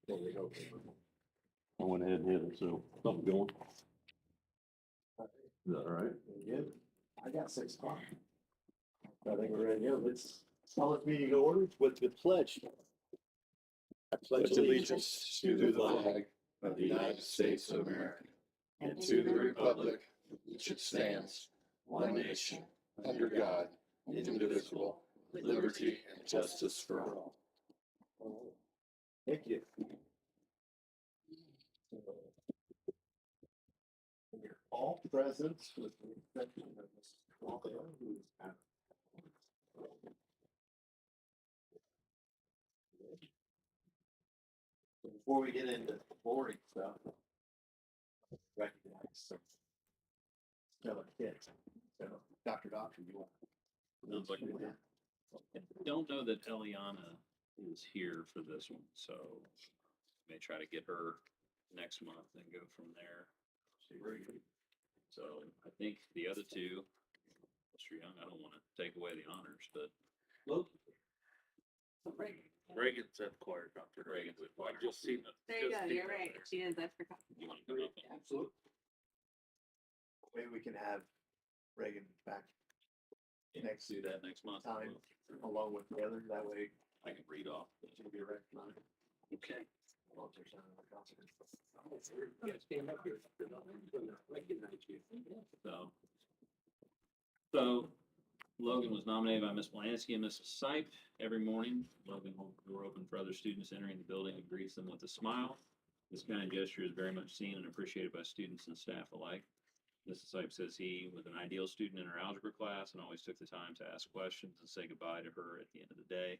I went ahead and hit it, so something going. Is that all right? Good. I got 6 o'clock. I think we're ready to go. Let's call this meeting to order with the pledge. I pledge allegiance to the flag of the United States of America and to the republic which it stands, one nation, under God, indivisible, with liberty and justice for all. Thank you. All present with the exception of Mrs. Crawford, who is out. Before we get into boring stuff, recognize some stellar kids. So, Dr. you want? Sounds like we don't know that Eliana is here for this one, so may try to get her next month and go from there. So I think the other two, Mr. Young, I don't want to take away the honors, but Reagan's at the choir, Dr. Reagan's at choir. Just seen it. There you go, you're right, she is, I forgot. you want to come up? Absolutely. Maybe we can have Reagan back next Do that next month. time along with the other, that way I can read off. she'll be recognized. Okay. Well, there's not another concert. So Logan was nominated by Ms. Blansky and Mrs. Sipe. Every morning, Logan will door open for other students entering the building and greets them with a smile. This kind of gesture is very much seen and appreciated by students and staff alike. Mrs. Sipe says he was an ideal student in her algebra class and always took the time to ask questions and say goodbye to her at the end of the day.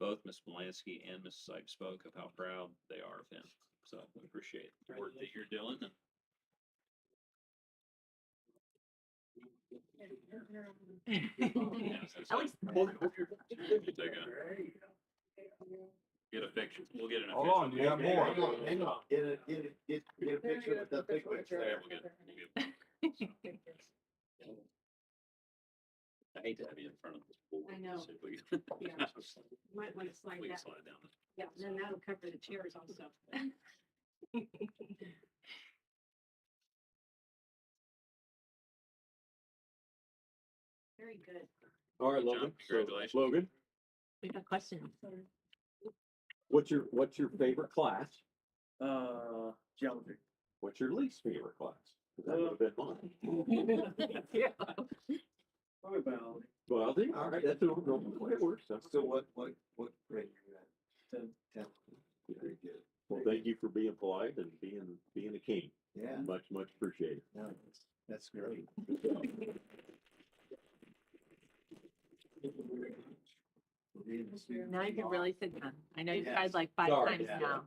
Both Ms. Blansky and Mrs. Sipe spoke of how proud they are of him. So we appreciate the work that you're doing. And At least. Get a picture. We'll get an. Hold on, you got more. Hang on, get a picture with the big picture. There, we'll get. I hate to have you in front of this board. I know. See if we can- Yeah. Might want to slide We can that, slide it down. yeah, then that'll cover the chairs also. Very good. All right, Good job. Logan. So, Congratulations. Logan, We got questions. what's your favorite class? Geometry. What's your least favorite class? 'Cause that would have been mine. Yeah. Probably biology. Well, I think, all right, that's the way it works. So what grade are you at? 10. Very good. Well, thank you for being polite and being a king. Yeah, Much appreciated. no, that's great. Now you can really sit down. I know you've Yes. tried like 5 Sorry. times Yeah. now.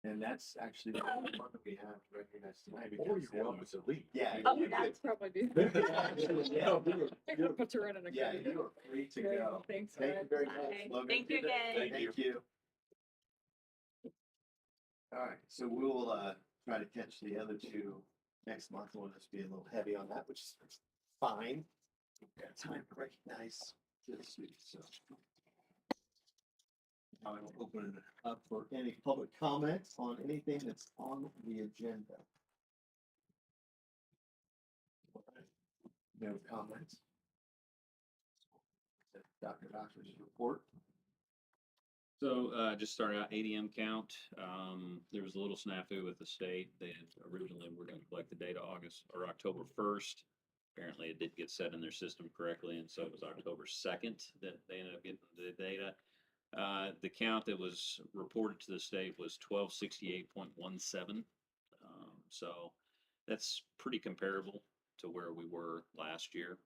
And that's actually the only one that we have to recognize tonight. Before because you go, it's a lead. Yeah. Oh, you that's could- probably Actually, yeah, you're- Put her in an Yeah, agreement. you are free to go. Thanks, Thank you Ryan. very Bye. much. Logan. Thank you again. Thank you. All right, so we'll try to catch the other two next month. We'll just be a little heavy on that, which is fine. We've got time to recognize this week, so. I will open it up for any public comments on anything that's on the agenda. No comments. Dr. Doctor's report. So, just started out ADM count. There was a little snafu with the state. They had originally were gonna collect the data August or October 1st. Apparently it didn't get set in their system correctly, and so it was October 2nd that they ended up getting the data. The count that was reported to the state was 1268.17. So that's pretty comparable to where we were last year.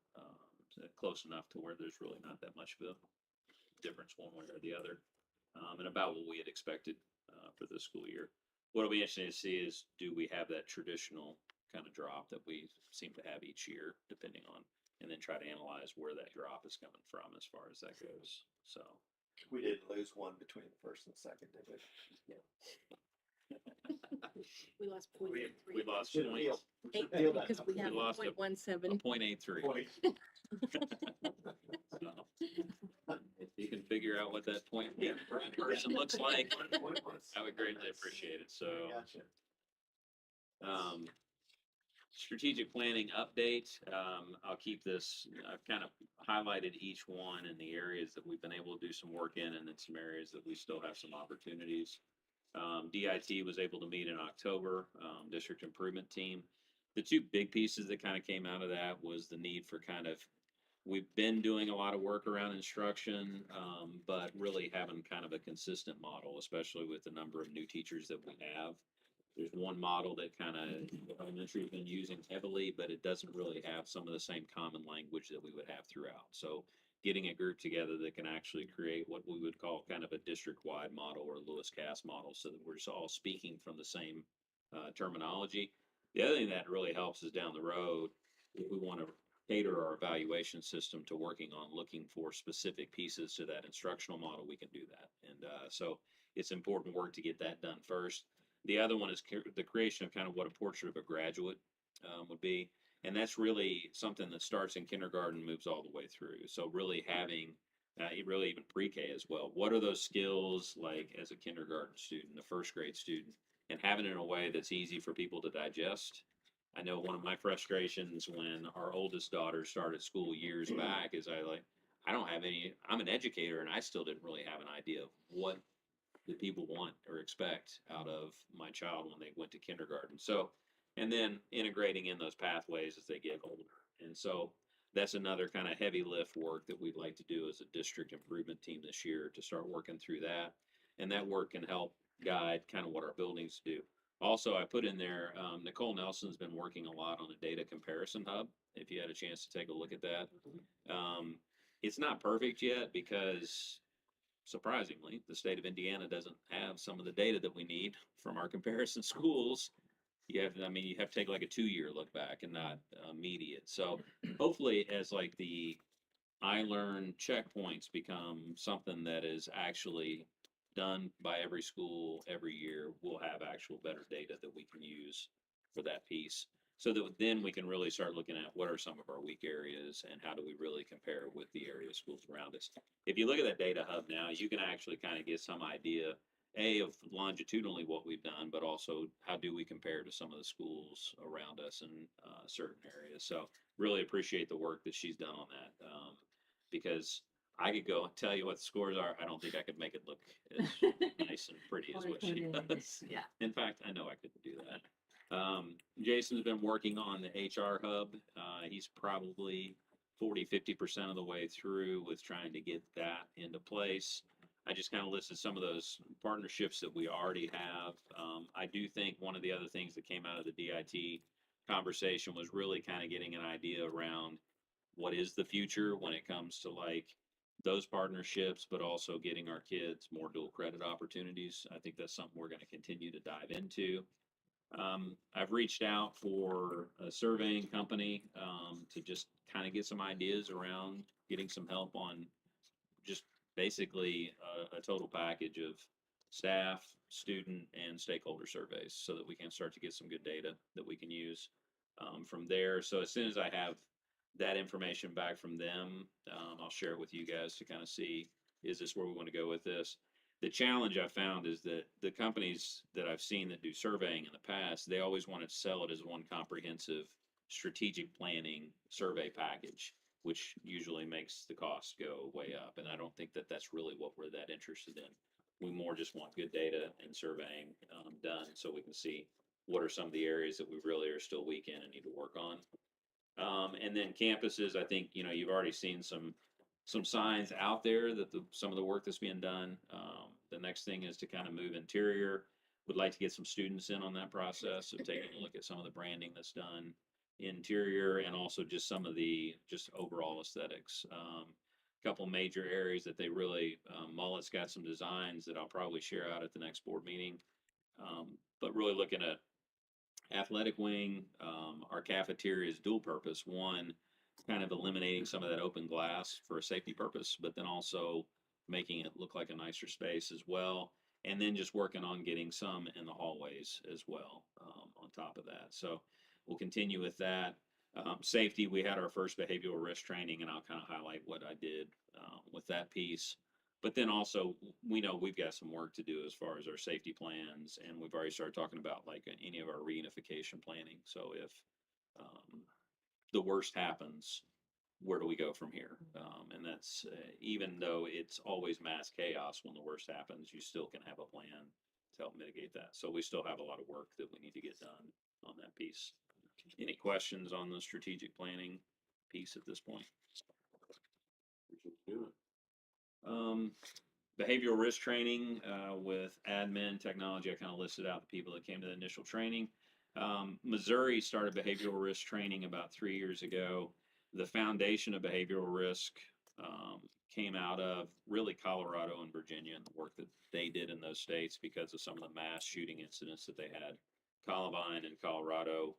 Close enough to where there's really not that much of a difference one way or the other. And about what we had expected for this school year. What'll be interesting to see is, do we have that traditional kind of drop that we seem to have each year, depending on, and then try to analyze where that drop is coming from as far as that goes. So. We did lose one between the first and second, did we? We lost We lost Should points. feel- we should feel that because we number. have lost a- 0.17. 0.83. Point. So, you can figure out what that point person looks like, I would greatly appreciate it. So, Gotcha. um, strategic planning update. I'll keep this, I've kind of highlighted each one in the areas that we've been able to do some work in and then some areas that we still have some opportunities. DIT was able to meet in October, district improvement team. The two big pieces that kind of came out of that was the need for kind of, we've been doing a lot of work around instruction, but really having kind of a consistent model, especially with the number of new teachers that we have. There's one model that kind of elementary's been using heavily, but it doesn't really have some of the same common language that we would have throughout. So getting a group together that can actually create what we would call kind of a district-wide model or Lewis Cass model so that we're just all speaking from the same terminology. The other thing that really helps is down the road, if we want to cater our evaluation system to working on looking for specific pieces to that instructional model, we can do that. And so it's important work to get that done first. The other one is the creation of kind of what a portrait of a graduate would be. And that's really something that starts in kindergarten, moves all the way through. So really having, really even pre-K as well. What are those skills like as a kindergarten student, a first grade student, and having it in a way that's easy for people to digest. I know one of my frustrations when our oldest daughter started school years back is I don't have any, I'm an educator and I still didn't really have an idea of what that people want or expect out of my child when they went to kindergarten. So, and then integrating in those pathways as they get older. And so that's another kind of heavy lift work that we'd like to do as a district improvement team this year to start working through that. And that work can help guide kind of what our buildings do. Also, I put in there, Nicole Nelson's been working a lot on a data comparison hub. If you had a chance to take a look at that. It's not perfect yet because surprisingly, the state of Indiana doesn't have some of the data that we need from our comparison schools. You have to take like a 2-year look back and not immediate. So hopefully as like the iLearn checkpoints become something that is actually done by every school every year, we'll have actual better data that we can use for that piece. So that then we can really start looking at what are some of our weak areas and how do we really compare with the area of schools around us. If you look at that data hub now, you can actually kind of get some idea, of longitudinally what we've done, but also how do we compare to some of the schools around us in certain areas. So really appreciate the work that she's done on that because I could go and tell you what the scores are. I don't think I could make it look as nice and pretty as what she does. Yeah. In fact, I know I couldn't do that. Jason's been working on the HR hub. He's probably 40–50% of the way through with trying to get that into place. I just kind of listed some of those partnerships that we already have. I do think one of the other things that came out of the DIT conversation was really kind of getting an idea around what is the future when it comes to like those partnerships, but also getting our kids more dual credit opportunities. I think that's something we're going to continue to dive into. I've reached out for a surveying company to just kind of get some ideas around getting some help on just basically a total package of staff, student, and stakeholder surveys so that we can start to get some good data that we can use from there. So as soon as I have that information back from them, I'll share it with you guys to kind of see, is this where we want to go with this? The challenge I found is that the companies that I've seen that do surveying in the past, they always want to sell it as one comprehensive strategic planning survey package, which usually makes the cost go way up. And I don't think that that's really what we're that interested in. We more just want good data and surveying done so we can see what are some of the areas that we really are still weak in and need to work on. And then campuses, I think, you've already seen some signs out there that some of the work that's being done. The next thing is to kind of move interior. Would like to get some students in on that process of taking a look at some of the branding that's done interior and also just some of the just overall aesthetics. Couple major areas that they really, Mullet's got some designs that I'll probably share out at the next board meeting. But really looking at athletic wing, our cafeteria is dual purpose. One, kind of eliminating some of that open glass for a safety purpose, but then also making it look like a nicer space as well. And then just working on getting some in the hallways as well on top of that. So we'll continue with that. Safety, we had our first behavioral risk training, and I'll kind of highlight what I did with that piece. But then also, we know we've got some work to do as far as our safety plans, and we've already started talking about like any of our reunification planning. So if the worst happens, where do we go from here? And that's even though it's always mass chaos when the worst happens, you still can have a plan to help mitigate that. So we still have a lot of work that we need to get done on that piece. Any questions on the strategic planning piece at this point? Behavioral risk training with admin technology. I kind of listed out the people that came to the initial training. Missouri started behavioral risk training about 3 years ago. The foundation of behavioral risk came out of really Colorado and Virginia and the work that they did in those states because of some of the mass shooting incidents that they had. Columbine in Colorado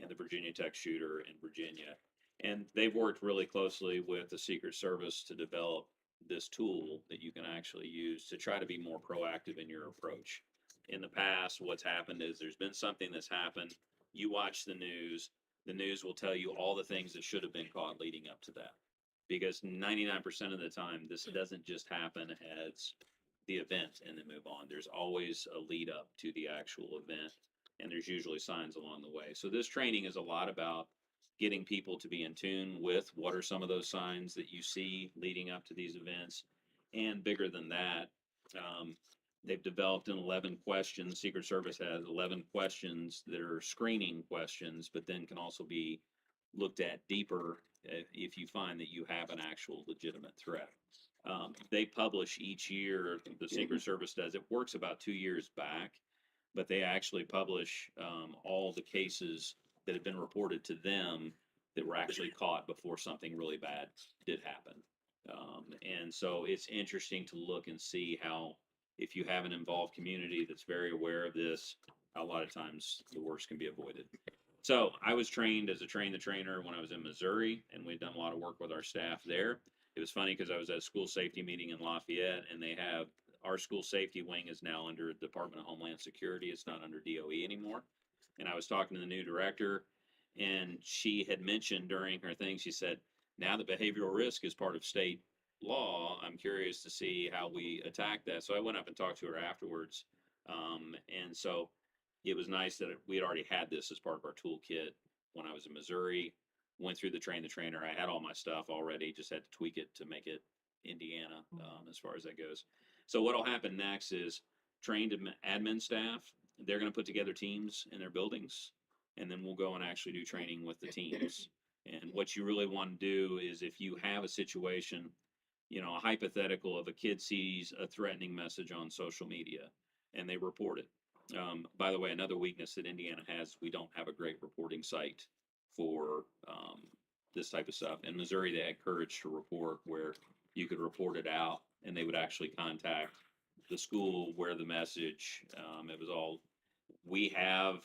and the Virginia Tech shooter in Virginia. And they've worked really closely with the Secret Service to develop this tool that you can actually use to try to be more proactive in your approach. In the past, what's happened is there's been something that's happened. You watch the news will tell you all the things that should have been caught leading up to that. Because 99% of the time, this doesn't just happen as the event and then move on. There's always a lead up to the actual event, and there's usually signs along the way. So this training is a lot about getting people to be in tune with what are some of those signs that you see leading up to these events. And bigger than that, they've developed an 11 questions. Secret Service has 11 questions that are screening questions, but then can also be looked at deeper if you find that you have an actual legitimate threat. They publish each year, the Secret Service does, it works about 2 years back, but they actually publish all the cases that have been reported to them that were actually caught before something really bad did happen. And so it's interesting to look and see how, if you have an involved community that's very aware of this, a lot of times the worst can be avoided. So I was trained as a train the trainer when I was in Missouri, and we'd done a lot of work with our staff there. It was funny because I was at a school safety meeting in Lafayette, and they have our school safety wing is now under Department of Homeland Security. It's not under DOE anymore. And I was talking to the new director, and she had mentioned during her thing, she said, now the behavioral risk is part of state law. I'm curious to see how we attack that. So I went up and talked to her afterwards. And so it was nice that we had already had this as part of our toolkit when I was in Missouri, went through the train the trainer. I had all my stuff already, just had to tweak it to make it Indiana as far as that goes. So what'll happen next is trained admin staff, they're going to put together teams in their buildings, and then we'll go and actually do training with the teams. And what you really want to do is if you have a situation, you know, a hypothetical of a kid sees a threatening message on social media and they report it. By the way, another weakness that Indiana has, we don't have a great reporting site for this type of stuff. In Missouri, they had Courage to Report, where you could report it out and they would actually contact the school where the message, it was all, we have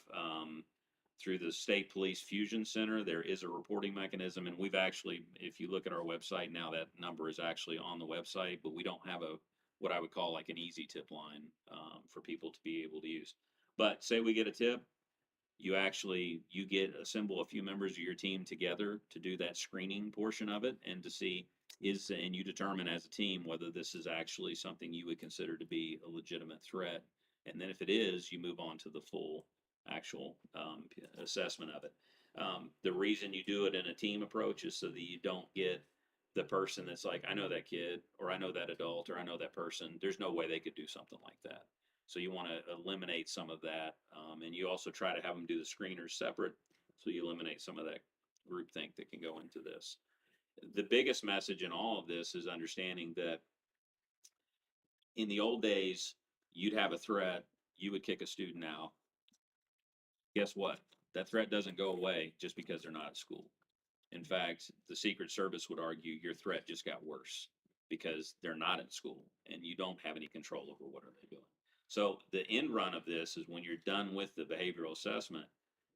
through the State Police Fusion Center, there is a reporting mechanism, and we've actually, if you look at our website now, that number is actually on the website, but we don't have a, what I would call like an easy tip line for people to be able to use. But say we get a tip, you assemble a few members of your team together to do that screening portion of it and to see and you determine as a team whether this is actually something you would consider to be a legitimate threat. And then if it is, you move on to the full actual assessment of it. The reason you do it in a team approach is so that you don't get the person that's like, I know that kid, or I know that adult, or I know that person. There's no way they could do something like that. So you want to eliminate some of that. And you also try to have them do the screeners separate. So you eliminate some of that groupthink that can go into this. The biggest message in all of this is understanding that in the old days, you'd have a threat, you would kick a student out. Guess what? That threat doesn't go away just because they're not at school. In fact, the Secret Service would argue your threat just got worse because they're not in school and you don't have any control over what are they doing. So the end run of this is when you're done with the behavioral assessment,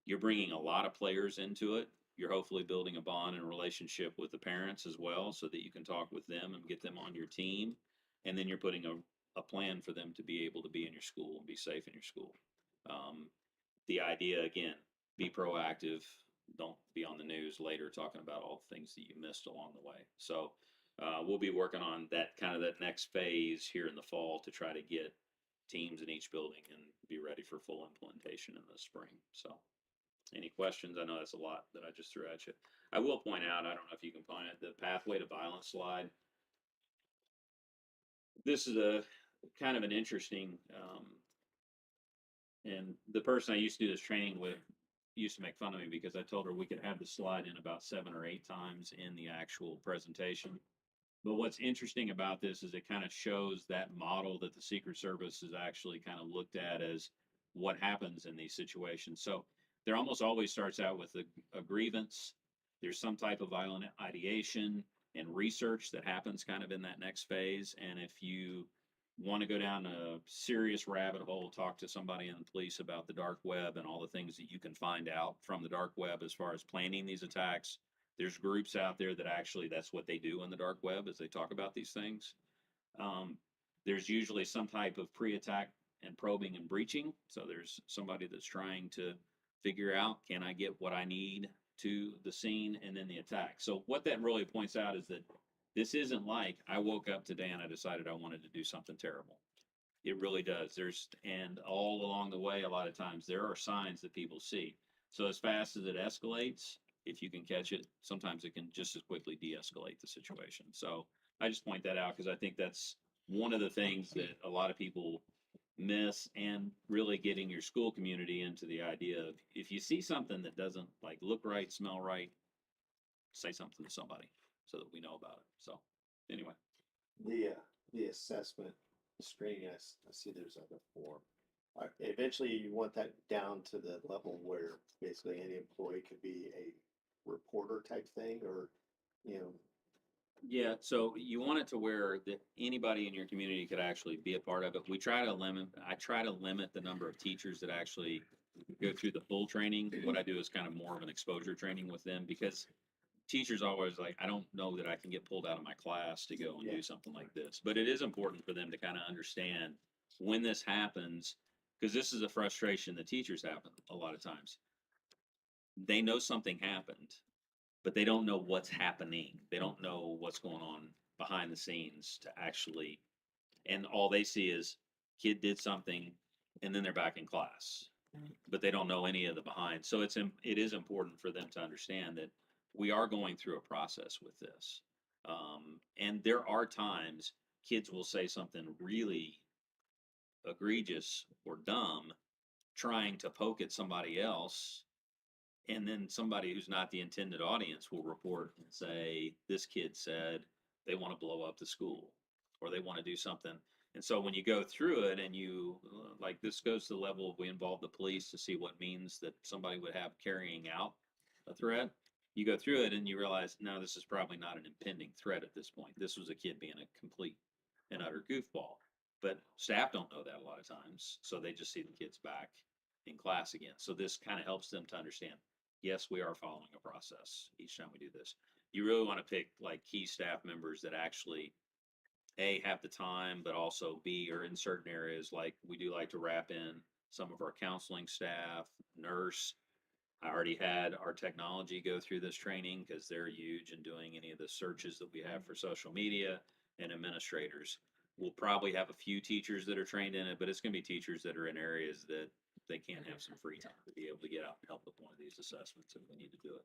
you're bringing a lot of players into it. You're hopefully building a bond and relationship with the parents as well so that you can talk with them and get them on your team. And then you're putting a plan for them to be able to be in your school and be safe in your school. The idea, again, be proactive, don't be on the news later talking about all the things that you missed along the way. So we'll be working on that next phase here in the fall to try to get teams in each building and be ready for full implementation in the spring. So any questions? I know that's a lot that I just threw at you. I will point out, I don't know if you can find it, the pathway to violence slide. This is a kind of an interesting, and the person I used to do this training with used to make fun of me because I told her we could have the slide in about 7 or 8 times in the actual presentation. But what's interesting about this is it kind of shows that model that the Secret Service has actually kind of looked at as what happens in these situations. So there almost always starts out with a grievance. There's some type of violent ideation and research that happens kind of in that next phase. And if you want to go down a serious rabbit hole, talk to somebody in the police about the dark web and all the things that you can find out from the dark web as far as planning these attacks. There's groups out there that actually that's what they do in the dark web is they talk about these things. There's usually some type of pre-attack and probing and breaching. So there's somebody that's trying to figure out, can I get what I need to the scene and then the attack. So what that really points out is that this isn't like I woke up today and I decided I wanted to do something terrible. It really does. And all along the way, a lot of times there are signs that people see. So as fast as it escalates, if you can catch it, sometimes it can just as quickly de-escalate the situation. So I just point that out because I think that's one of the things that a lot of people miss, and really getting your school community into the idea of if you see something that doesn't like look right, smell right, say something to somebody so that we know about it. So anyway. The assessment screening, I see there's like a form. Eventually you want that down to the level where basically any employee could be a reporter type thing, or, you know. Yeah, so you want it to where that anybody in your community could actually be a part of it. I try to limit the number of teachers that actually go through the full training. What I do is kind of more of an exposure training with them because teachers always like, I don't know that I can get pulled out of my class to go and do something like this. But it is important for them to kind of understand when this happens, because this is a frustration that teachers have a lot of times. They know something happened, but they don't know what's happening. They don't know what's going on behind the scenes to actually, and all they see is kid did something and then they're back in class, but they don't know any of the behind. So it is important for them to understand that we are going through a process with this. And there are times kids will say something really egregious or dumb, trying to poke at somebody else. And then somebody who's not the intended audience will report and say, this kid said they want to blow up the school or they want to do something. And so when you go through it and you, like this goes to the level of we involve the police to see what means that somebody would have carrying out a threat. You go through it and you realize, no, this is probably not an impending threat at this point. This was a kid being a complete and utter goofball. But staff don't know that a lot of times. So they just see the kids back in class again. So this kind of helps them to understand, yes, we are following a process each time we do this. You really want to pick like key staff members that actually A, have the time, but also B, are in certain areas. Like we do like to wrap in some of our counseling staff, nurse. I already had our technology go through this training because they're huge in doing any of the searches that we have for social media, and administrators. We'll probably have a few teachers that are trained in it, but it's going to be teachers that are in areas that they can't have some free time to be able to get out and help with one of these assessments if we need to do it.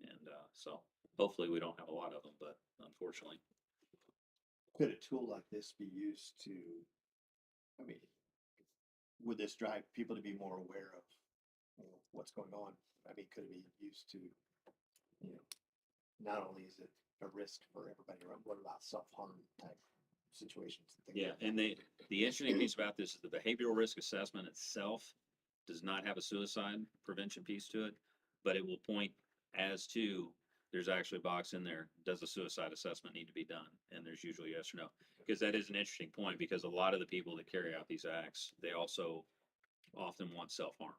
And so hopefully we don't have a lot of them, but unfortunately. Could a tool like this be used to, I mean, would this drive people to be more aware of, you know, what's going on? I mean, could it be used to, you know, not only is it a risk for everybody around, what about self-harm type situations? And things Yeah, like that? and the interesting piece about this is the behavioral risk assessment itself does not have a suicide prevention piece to it, but it will point as to, there's actually a box in there, does a suicide assessment need to be done? And there's usually yes or no, because that is an interesting point, because a lot of the people that carry out these acts, they also often want self-harm.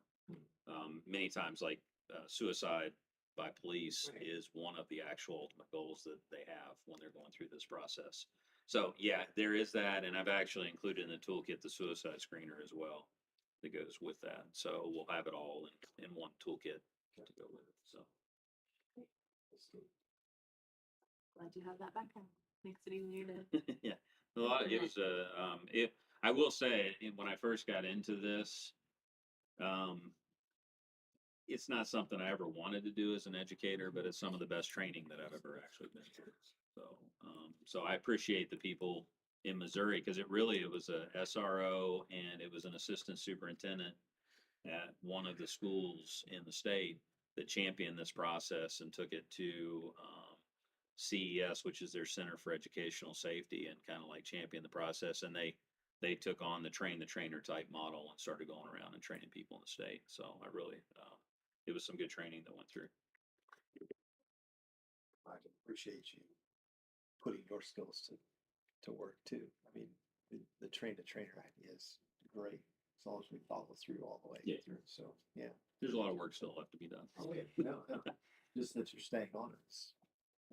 Many times, like suicide by police is one of the actual ultimate goals that they have when they're going through this process. So yeah, there is that, and I've actually included in the toolkit the suicide screener as well that goes with that. So we'll have it all in one toolkit to go with it, so. Glad you have that background. Makes it easier to. Yeah, a lot, it was, I will say, when I first got into this, it's not something I ever wanted to do as an educator, but it's some of the best training that I've ever actually been through. So I appreciate the people in Missouri, because it was a SRO and it was an assistant superintendent at one of the schools in the state that championed this process and took it to, CES, which is their Center for Educational Safety, and kind of like championed the process. And they took on the train the trainer type model and started going around and training people in the state. So I really, it was some good training that went through. I appreciate you putting your skills to work too. I mean, the train to trainer idea is great, as long as we follow through all the way Yeah. through. So, yeah. There's a lot of work still left to be done. Oh, yeah. No, no. Just that you're staying on it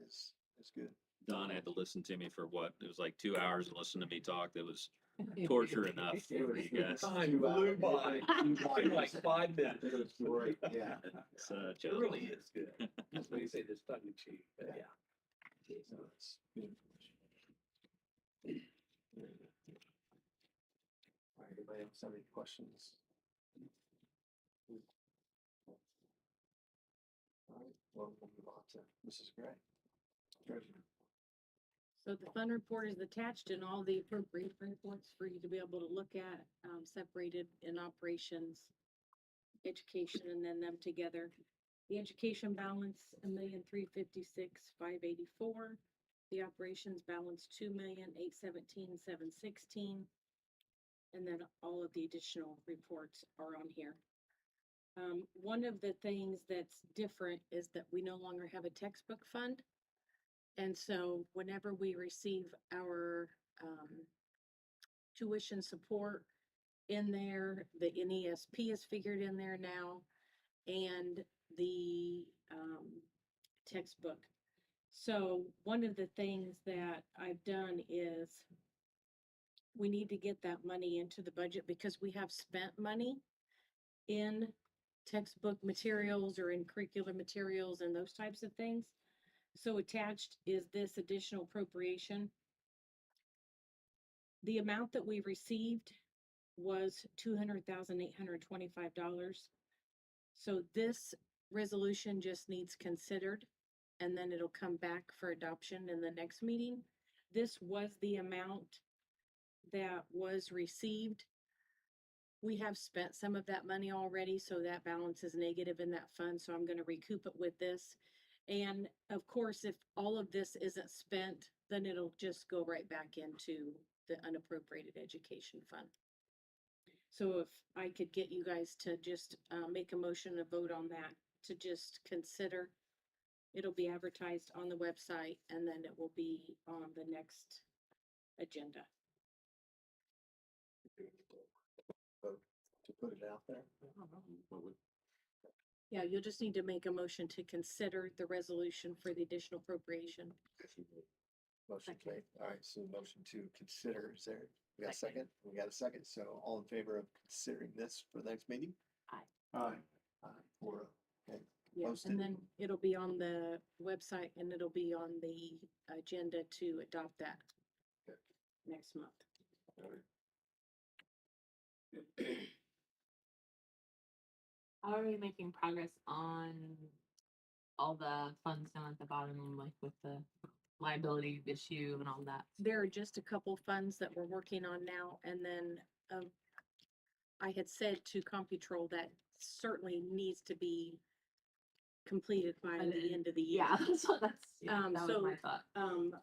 is good. Don had to listen to me for what, it was like 2 hours and listen to me talk. That was torture enough for you guys. Time flew by. Like 5 minutes. It was great, yeah. It's, It just- really is good. That's what you say, this tongue in cheek, but yeah. So it's good information. All right, anybody else have any questions? All right, well, we'll move on to Mrs. Gray. Treasurer. So the fund report is attached in all the appropriate reports for you to be able to look at, separated in operations, education, and then them together. The education balance, 1,356,584. The operations balance, 2,817,716. And then all of the additional reports are on here. One of the things that's different is that we no longer have a textbook fund. And so whenever we receive our tuition support in there, the NESP is figured in there now, and the textbook. So one of the things that I've done is we need to get that money into the budget because we have spent money in textbook materials or in curricular materials and those types of things. So attached is this additional appropriation. The amount that we received was $200,825. So this resolution just needs considered, and then it'll come back for adoption in the next meeting. This was the amount that was received. We have spent some of that money already, so that balance is negative in that fund, so I'm gonna recoup it with this. And of course, if all of this isn't spent, then it'll just go right back into the unappropriated education fund. So if I could get you guys to just make a motion to vote on that, to just consider. It'll be advertised on the website and then it will be on the next agenda. Vote to put it out there. Yeah, you'll just need to make a motion to consider the resolution for the additional appropriation. Motion made. All right, so motion to consider, is there, we got a second? We got a second, so all in favor of considering this for the next meeting? Aye. Aye. Four, okay. Yeah, Posted. and then it'll be on the website and it'll be on the agenda to adopt that Okay. next month. All right. How are we making progress on all the funds down at the bottom, like with the liability issue and all that? There are just a couple funds that we're working on now, and then I had said to Computrol that certainly needs to be completed by the end of the year. Yeah, that's what that was so, my thought.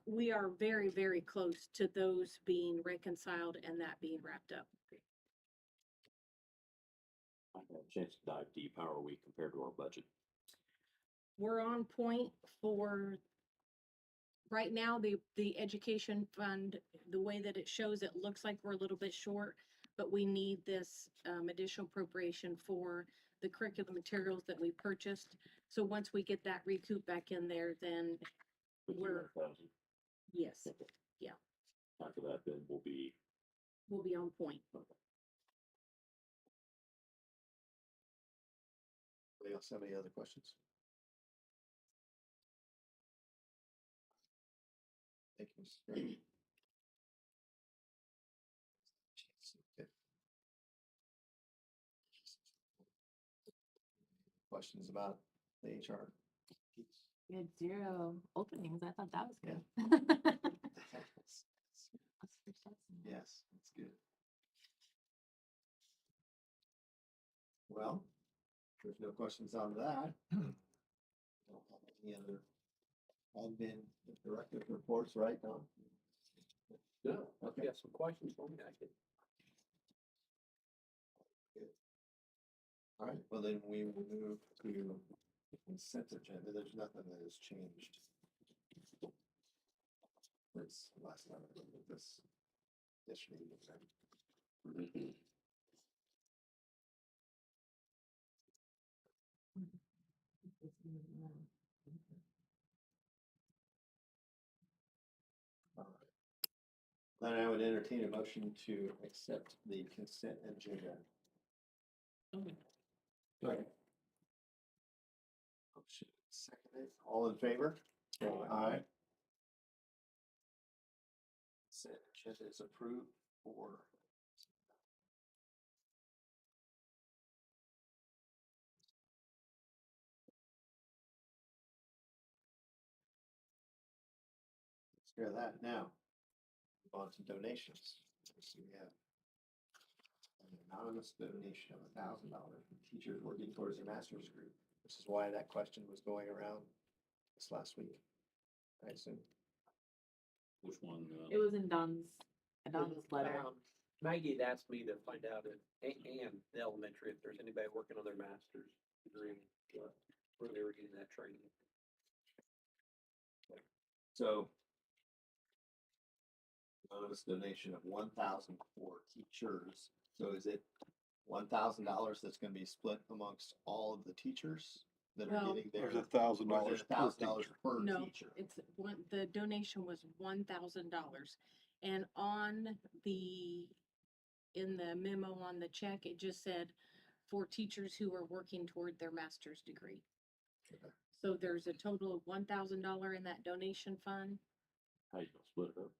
We are very, very close to those being reconciled and that being wrapped up. I had a chance to dive deep. How are we compared to our budget? We're on point for, right now, the education fund, the way that it shows, it looks like we're a little bit short, but we need this additional appropriation for the curriculum materials that we purchased. So once we get that recoup back in there, then we're, 51,000. yes, After that, then we'll be on point. Anybody else have any other questions? Thank you, Mrs. Green. Okay. Questions about the HR? We had 0 openings. I thought that was Yeah. good. Yes, that's good. Well, if there's no questions on that. Don't have any other admin directive reports, right, Don? No, Okay. you got some questions for me, I can. All right, well then we will move to the consent agenda. There's nothing that has changed. That's last time I looked at this. Yesterday. All right. Then I would entertain a motion to accept the consent agenda. Right. Motion seconded. All in favor? Aye. Consent agenda is approved for. Let's hear that now. Move on to donations. So we have an anonymous donation of $1,000 from teachers working towards their master's degree. This is why that question was going around this last week. I assume. Which one? It was in Don's letter. Maggie had asked me to find out if, and the elementary, if there's anybody working on their master's degree, where they were getting that training. So. Anonymous donation of 1,000 for teachers. So is it $1,000 that's gonna be split amongst all of the teachers that are Well- getting their? There's $1,000 or is it per $1,000 teacher. per No, teacher? it's one, the donation was $1,000. And on in the memo on the check, it just said for teachers who are working toward their master's degree. Okay. So there's a total of $1,000 in that donation fund. How you gonna split it up?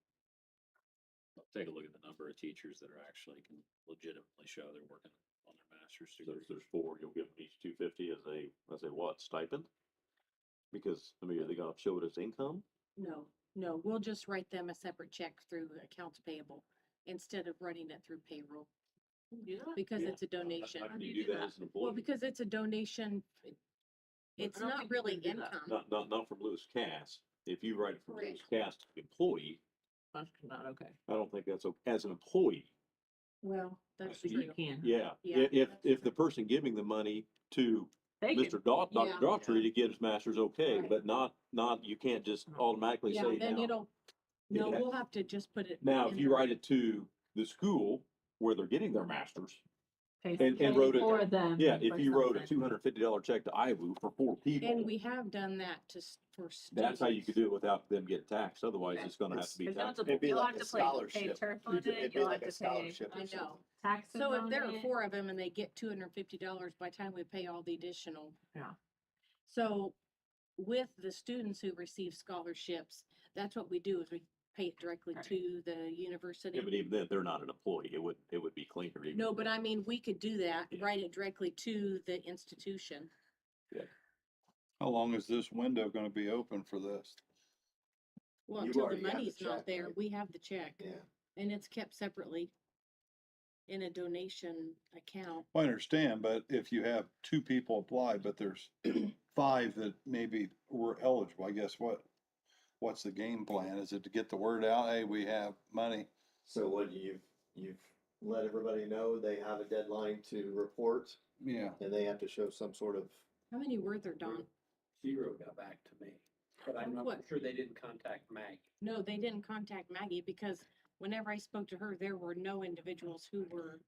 Take a look at the number of teachers that are actually can legitimately show they're working on their master's So degree. if there's 4, you'll give them each 250 as a what, stipend? Because, I mean, are they gonna show it as income? No, we'll just write them a separate check through accounts payable instead of running it through payroll Do that? because Yeah. it's a donation. How can do you you do do that that? as an Well, employee? because it's a donation, it's I don't not think you really can do that. income. Not from Lewis Cass. If you write it from Lewis Correct. Cass to the employee, That's not okay. I don't think that's, as an employee. Well, that's You You true. can. Yeah, Yeah, if the person giving the money to They Mr. can. Dr. Yeah. Daughtry to get his master's, okay, Right. but not, you can't just automatically Yeah, say then now. no, Yeah. we'll have to just put it. Now, if in you the- write it to the school where they're getting their master's, Pay and wrote it- for them. yeah, if for you wrote a something. $250 check to IVU for 4 people, And we have done that for students. that's how you could do it without them getting taxed, otherwise it's gonna have to be Cause you'll have taxed. to, It'd be you'll like have a to pay scholarship. turf on It'd it, be you'll like have a to pay scholarship I or know. something. taxes So if on there are it. 4 of them and they get $250 by the time we pay all the additional. Yeah. So with the students who receive scholarships, that's what we do is we pay it directly Right. to the university. Yeah, but even then, they're not an employee, it would be cleaner. even No, if but they- I mean, we could do that, Yeah. write it directly to the institution. How long is this window gonna be open for this? Well, You until the already have the money's not check, there, right? we have the check Yeah, and it's kept separately in a donation account. I understand, but if you have 2 people apply, but there's 5 that maybe were eligible, I guess what's the game plan? Is it to get the word out, hey, we have money? so what you've let everybody know they have a deadline to report Yeah. and they have to show some sort of. How many were there, Don? 0 got back to me, but I'm not What? sure they didn't contact Maggie. No, they didn't contact Maggie because whenever I spoke to her, there were no individuals who were,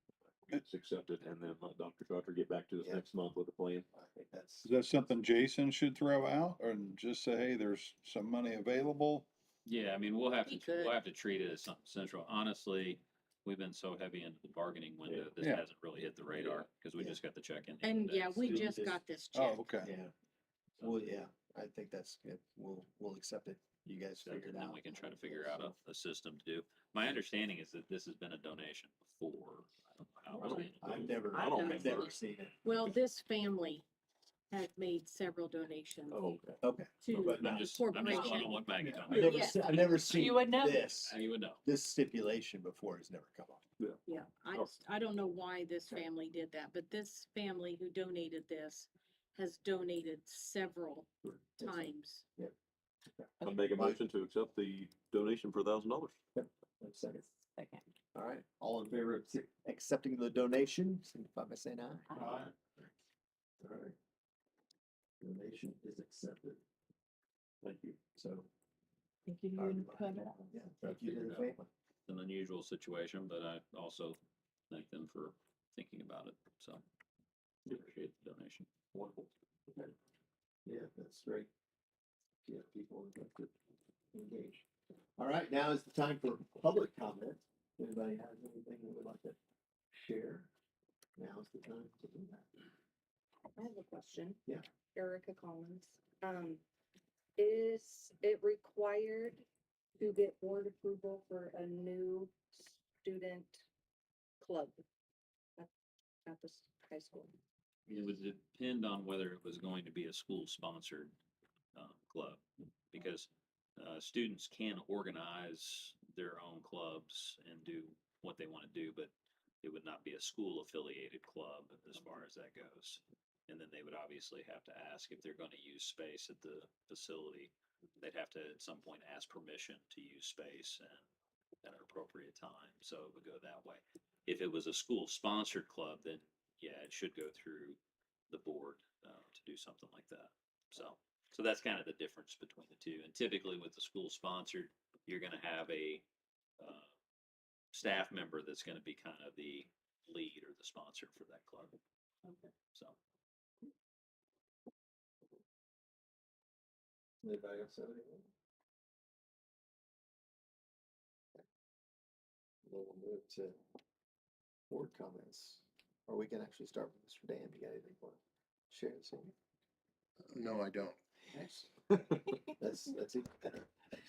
It's accepted, and then let Dr. Daughtry get back to us Yeah. next month with a plan. I think that's. Is that something Jason should throw out or just say, hey, there's some money available? Yeah, I mean, we'll have He to, could. we'll have to treat it as something central. Honestly, we've been so heavy into the bargaining window, this Yeah. hasn't really hit the radar, because we Yeah. just got the check in. And yeah, we Student just is- got this check. Oh, okay. Yeah. Well, yeah, I think that's good. We'll accept it. You guys So figure it then out. we can try to figure out a system to do. My understanding is that this has been a donation before. I don't know how it was handled. I've never, I don't I've think never so. seen it. Well, this family has made several donations okay. Okay. to But the I'm just going corporation. on what Maggie told I've me. never, Yeah. I've never seen would know. this, How you would know. this stipulation before has never come up. Yeah, I don't know why this family did that, but this family who donated this has donated several times. I'll make a motion to accept the donation for $1,000. Second. Second. All right, all in favor of accepting the donation, signify by saying aye. Aye. All right. Donation is accepted. Thank you. So, Think you Alright. would put it yeah, thank you to the family. It's an unusual situation, but I also thank them for thinking about it, so. Appreciate the donation. Wonderful. Okay. Yeah, that's great. Yeah, people are engaged. All right, now is the time for public comment. If anybody has anything they would like to share, now is the time to do that. I have a question. Yeah. Erica Collins. Is it required to get board approval for a new student club at the high school? It would depend on whether it was going to be a school-sponsored club, because students can organize their own clubs and do what they want to do, but it would not be a school-affiliated club as far as that goes. And then they would obviously have to ask if they're going to use space at the facility. They'd have to at some point ask permission to use space and at an appropriate time. So it would go that way. If it was a school-sponsored club, then yeah, it should go through the board to do something like that. So that's kind of the difference between the two. And typically with the school-sponsored, you're going to have a staff member that's going to be kind of the lead or the sponsor for that club. Okay. So. Anybody else have anything? Then we'll move to board comments, or we can actually start with Mr. Dan. You got anything for share this evening? No, I don't. Nice. That's even better.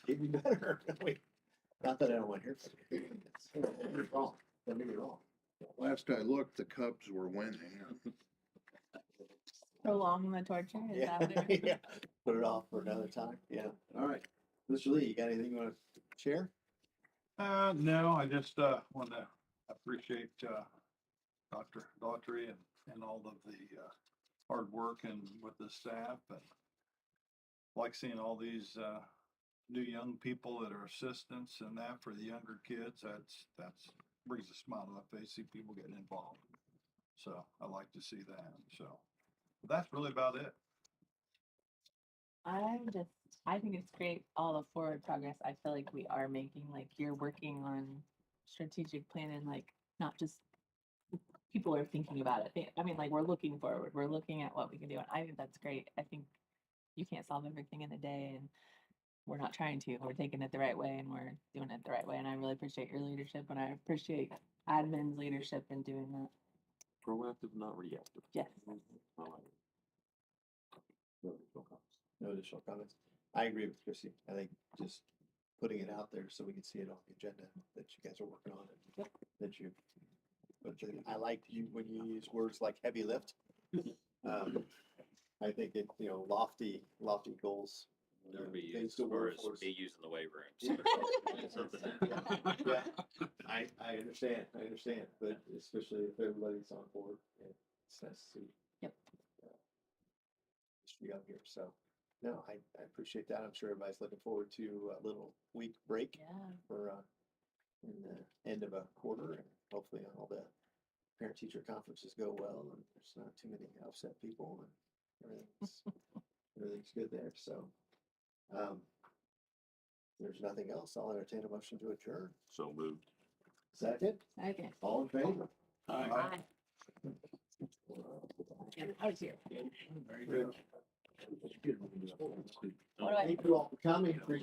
Even better. Wait, not that I don't want to hear from you. You're wrong. Don't get me wrong. Last I looked, the Cubs were winning. Prolong the torture, is Yeah, that what it is? yeah. Put it off for another time. Yeah. All right. Mr. Lee, you got anything you want to share? No, I just, want to appreciate, Dr. Daughtry and all of the, hard work and with the staff and like seeing all these, new young people that are assistants and that for the younger kids. That's brings a smile to my face, see people getting involved. So I like to see that. So that's really about it. I think it's great, all the forward progress I feel like we are making, like you're working on strategic planning, like not just people are thinking about it. I mean, like we're looking forward, we're looking at what we can do, and I think that's great. I think you can't solve everything in a day, and we're not trying to. We're taking it the right way, and we're doing it the right way, and I really appreciate your leadership, and I appreciate admin's leadership in doing that. Proactive, not reactive. Yes. I like it. No additional comments. No additional comments. I agree with Chrissy. I think just putting it out there so we can see it on the agenda that you guys are working on it. Yep. That you, but I like you when you use words like heavy lift. I think it, lofty goals. Never be things used to as far work as towards. me using the weight Yeah. room. Something that- Yeah, I understand, but especially if everybody's on board, it's nice to see. Yep. Just be up here, so, no, I appreciate that, I'm sure everybody's looking forward to a little week break Yeah. for, in the end of a quarter, and hopefully all the parent-teacher conferences go well, and there's not too many upset people, and everything's good there, so. There's nothing else, I'll entertain a motion to adjourn. So moved. Second, Okay. all in favor? Bye. Yeah, I was here. Very good. What do I- Thank you all for coming, appreciate